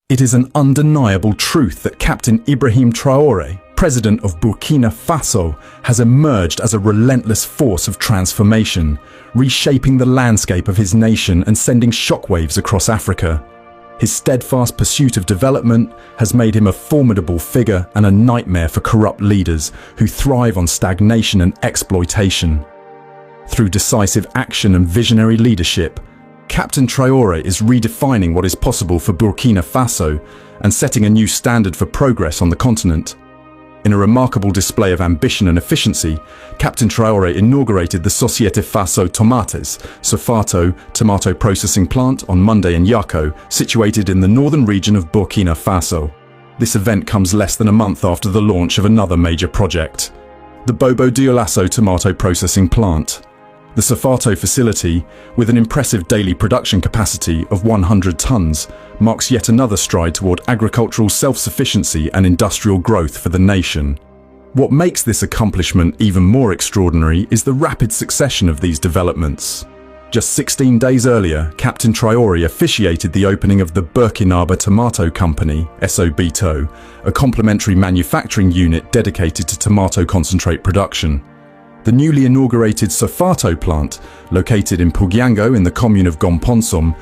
It is an undeniable truth that Captain Ibrahim Traore, president of Burkina Faso, has emerged as a relentless force of transformation, reshaping the landscape of his nation and sending shockwaves across Africa. His steadfast pursuit of development has made him a formidable figure and a nightmare for corrupt leaders who thrive on stagnation and exploitation. Through decisive action and visionary leadership, Captain Traore is redefining what is possible for Burkina Faso and setting a new standard for progress on the continent. In a remarkable display of ambition and efficiency, Captain Traore inaugurated the Société Faso Tomates, Sofato tomato processing plant on Monday in Yako, situated in the northern region of Burkina Faso. This event comes less than a month after the launch of another major project, the Bobo Dioulasso tomato processing plant. The Sofato facility, with an impressive daily production capacity of 100 tons, marks yet another stride toward agricultural self-sufficiency and industrial growth for the nation. What makes this accomplishment even more extraordinary is the rapid succession of these developments. Just 16 days earlier, Captain Traore officiated the opening of the Burkina Tomato Company, SOBTO, a complementary manufacturing unit dedicated to tomato concentrate production. The newly inaugurated Sofato plant, located in Pugiango in the commune of Gomponsom,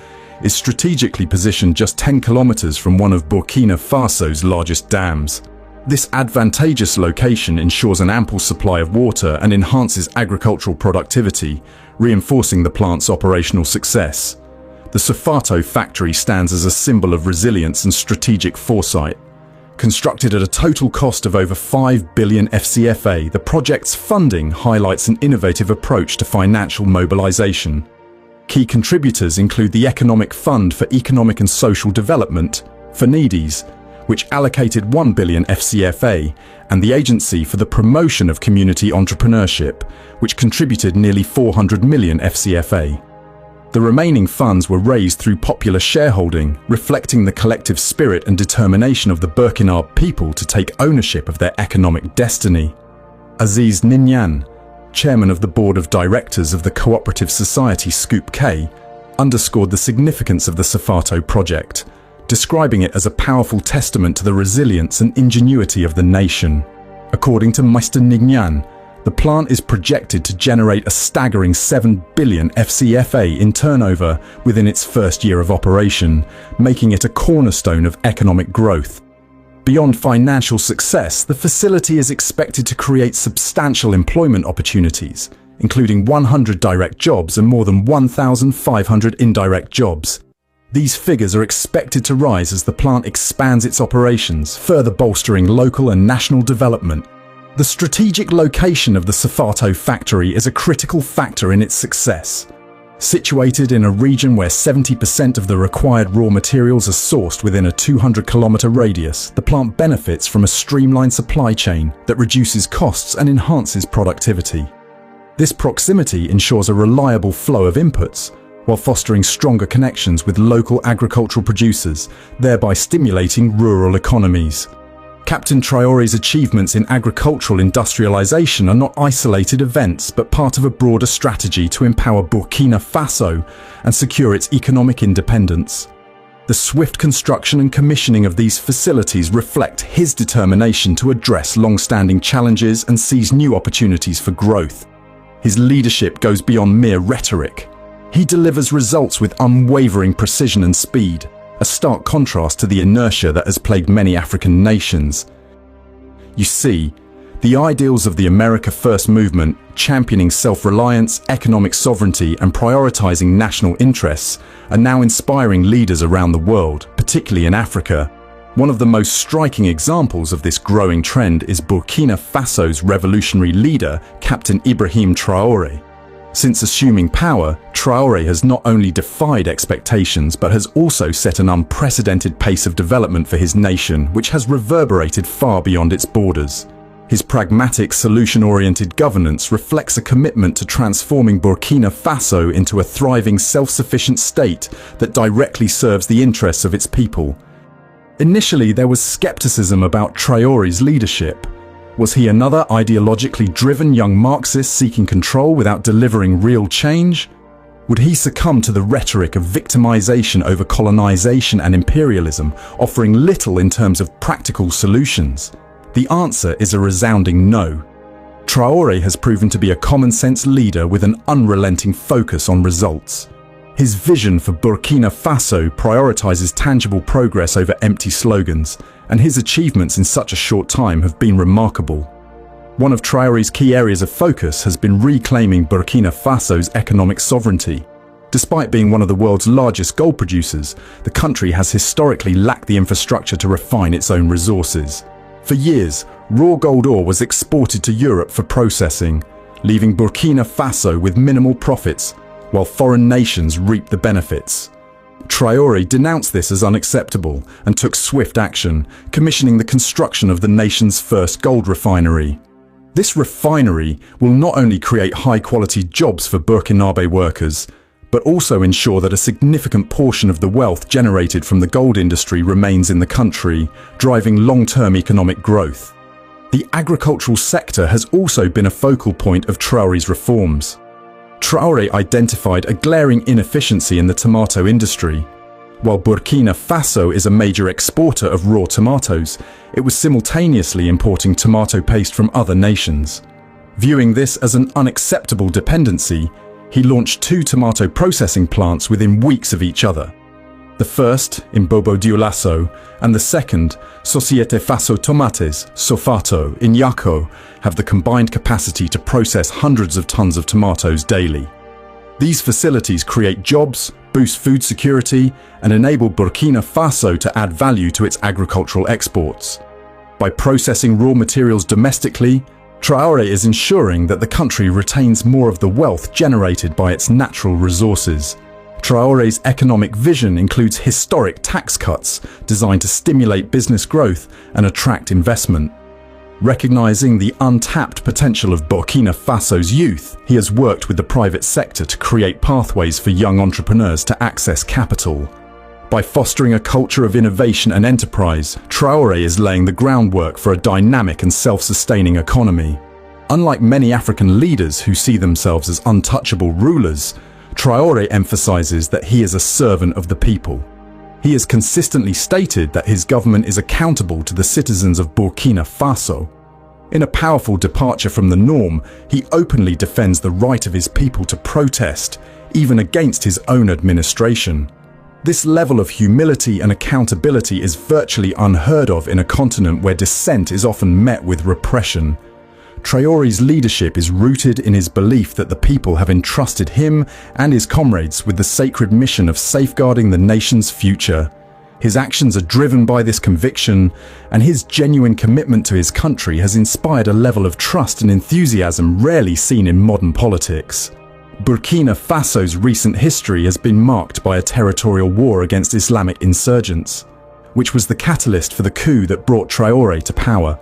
is strategically positioned just 10 kilometers from one of Burkina Faso's largest dams. This advantageous location ensures an ample supply of water and enhances agricultural productivity, reinforcing the plant's operational success. The Sofato factory stands as a symbol of resilience and strategic foresight. Constructed at a total cost of over 5 billion FCFA, the project's funding highlights an innovative approach to financial mobilization. Key contributors include the Economic Fund for Economic and Social Development, FNEDES, which allocated 1 billion FCFA, and the Agency for the Promotion of Community Entrepreneurship, which contributed nearly 400 million FCFA. The remaining funds were raised through popular shareholding, reflecting the collective spirit and determination of the Burkina people to take ownership of their economic destiny. Aziz Ninyan, chairman of the board of directors of the cooperative society Scoop K, underscored the significance of the Sofato project, describing it as a powerful testament to the resilience and ingenuity of the nation. According to Mr. Ninyan, the plant is projected to generate a staggering 7 billion FCFA in turnover within its first year of operation, making it a cornerstone of economic growth. Beyond financial success, the facility is expected to create substantial employment opportunities, including 100 direct jobs and more than 1,500 indirect jobs. These figures are expected to rise as the plant expands its operations, further bolstering local and national development. The strategic location of the Sofato factory is a critical factor in its success. Situated in a region where 70% of the required raw materials are sourced within a 200-kilometer radius, the plant benefits from a streamlined supply chain that reduces costs and enhances productivity. This proximity ensures a reliable flow of inputs, while fostering stronger connections with local agricultural producers, thereby stimulating rural economies. Captain Traore's achievements in agricultural industrialization are not isolated events, but part of a broader strategy to empower Burkina Faso and secure its economic independence. The swift construction and commissioning of these facilities reflect his determination to address long-standing challenges and seize new opportunities for growth. His leadership goes beyond mere rhetoric. He delivers results with unwavering precision and speed, a stark contrast to the inertia that has plagued many African nations. You see, the ideals of the America First movement, championing self-reliance, economic sovereignty, and prioritizing national interests, are now inspiring leaders around the world, particularly in Africa. One of the most striking examples of this growing trend is Burkina Faso's revolutionary leader, Captain Ibrahim Traore. Since assuming power, Traore has not only defied expectations but has also set an unprecedented pace of development for his nation, which has reverberated far beyond its borders. His pragmatic, solution-oriented governance reflects a commitment to transforming Burkina Faso into a thriving, self-sufficient state that directly serves the interests of its people. Initially, there was skepticism about Traore's leadership. Was he another ideologically driven young Marxist seeking control without delivering real change? Would he succumb to the rhetoric of victimization over colonization and imperialism, offering little in terms of practical solutions? The answer is a resounding no. Traore has proven to be a common-sense leader with an unrelenting focus on results. His vision for Burkina Faso prioritizes tangible progress over empty slogans, and his achievements in such a short time have been remarkable. One of Traore's key areas of focus has been reclaiming Burkina Faso's economic sovereignty. Despite being one of the world's largest gold producers, the country has historically lacked the infrastructure to refine its own resources. For years, raw gold ore was exported to Europe for processing, leaving Burkina Faso with minimal profits, while foreign nations reaped the benefits. Traore denounced this as unacceptable and took swift action, commissioning the construction of the nation's first gold refinery. This refinery will not only create high-quality jobs for Burkinabe workers, but also ensure that a significant portion of the wealth generated from the gold industry remains in the country, driving long-term economic growth. The agricultural sector has also been a focal point of Traore's reforms. Traore identified a glaring inefficiency in the tomato industry. While Burkina Faso is a major exporter of raw tomatoes, it was simultaneously importing tomato paste from other nations. Viewing this as an unacceptable dependency, he launched 2 tomato processing plants within weeks of each other. The first, in Bobo Dioulasso, and the second, Société Faso Tomates, Sofato, in Yako, have the combined capacity to process hundreds of tons of tomatoes daily. These facilities create jobs, boost food security, and enable Burkina Faso to add value to its agricultural exports. By processing raw materials domestically, Traore is ensuring that the country retains more of the wealth generated by its natural resources. Traore's economic vision includes historic tax cuts designed to stimulate business growth and attract investment. Recognizing the untapped potential of Burkina Faso's youth, he has worked with the private sector to create pathways for young entrepreneurs to access capital. By fostering a culture of innovation and enterprise, Traore is laying the groundwork for a dynamic and self-sustaining economy. Unlike many African leaders who see themselves as untouchable rulers, Traore emphasizes that he is a servant of the people. He has consistently stated that his government is accountable to the citizens of Burkina Faso. In a powerful departure from the norm, he openly defends the right of his people to protest, even against his own administration. This level of humility and accountability is virtually unheard of in a continent where dissent is often met with repression. Traore's leadership is rooted in his belief that the people have entrusted him and his comrades with the sacred mission of safeguarding the nation's future. His actions are driven by this conviction, and his genuine commitment to his country has inspired a level of trust and enthusiasm rarely seen in modern politics. Burkina Faso's recent history has been marked by a territorial war against Islamic insurgents, which was the catalyst for the coup that brought Traore to power.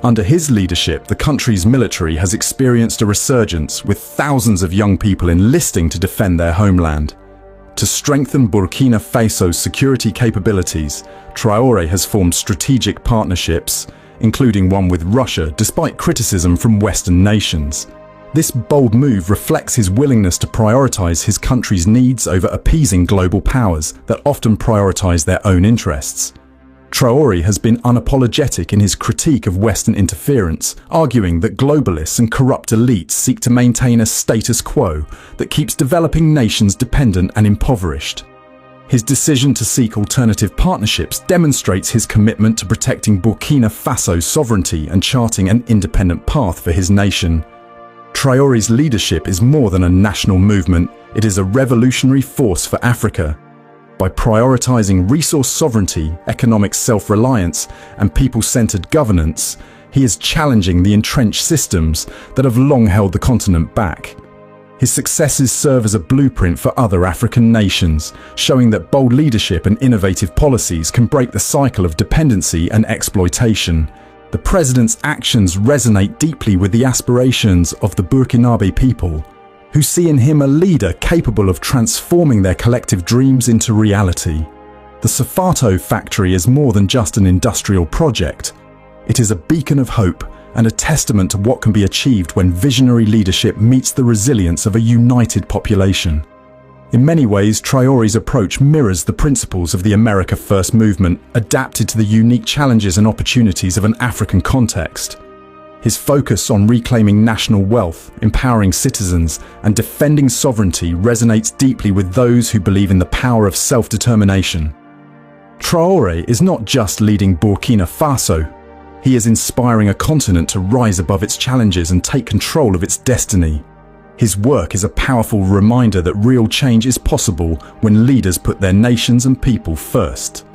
Under his leadership, the country's military has experienced a resurgence, with thousands of young people enlisting to defend their homeland. To strengthen Burkina Faso's security capabilities, Traore has formed strategic partnerships, including one with Russia, despite criticism from Western nations. This bold move reflects his willingness to prioritize his country's needs over appeasing global powers that often prioritize their own interests. Traore has been unapologetic in his critique of Western interference, arguing that globalists and corrupt elites seek to maintain a status quo that keeps developing nations dependent and impoverished. His decision to seek alternative partnerships demonstrates his commitment to protecting Burkina Faso's sovereignty and charting an independent path for his nation. Traore's leadership is more than a national movement, it is a revolutionary force for Africa. By prioritizing resource sovereignty, economic self-reliance, and people-centered governance, he is challenging the entrenched systems that have long held the continent back. His successes serve as a blueprint for other African nations, showing that bold leadership and innovative policies can break the cycle of dependency and exploitation. The president's actions resonate deeply with the aspirations of the Burkinabe people, who see in him a leader capable of transforming their collective dreams into reality. The Sofato factory is more than just an industrial project. It is a beacon of hope and a testament to what can be achieved when visionary leadership meets the resilience of a united population. In many ways, Traore's approach mirrors the principles of the America First movement, adapted to the unique challenges and opportunities of an African context. His focus on reclaiming national wealth, empowering citizens, and defending sovereignty resonates deeply with those who believe in the power of self-determination. Traore is not just leading Burkina Faso. He is inspiring a continent to rise above its challenges and take control of its destiny. His work is a powerful reminder that real change is possible when leaders put their nations and people first.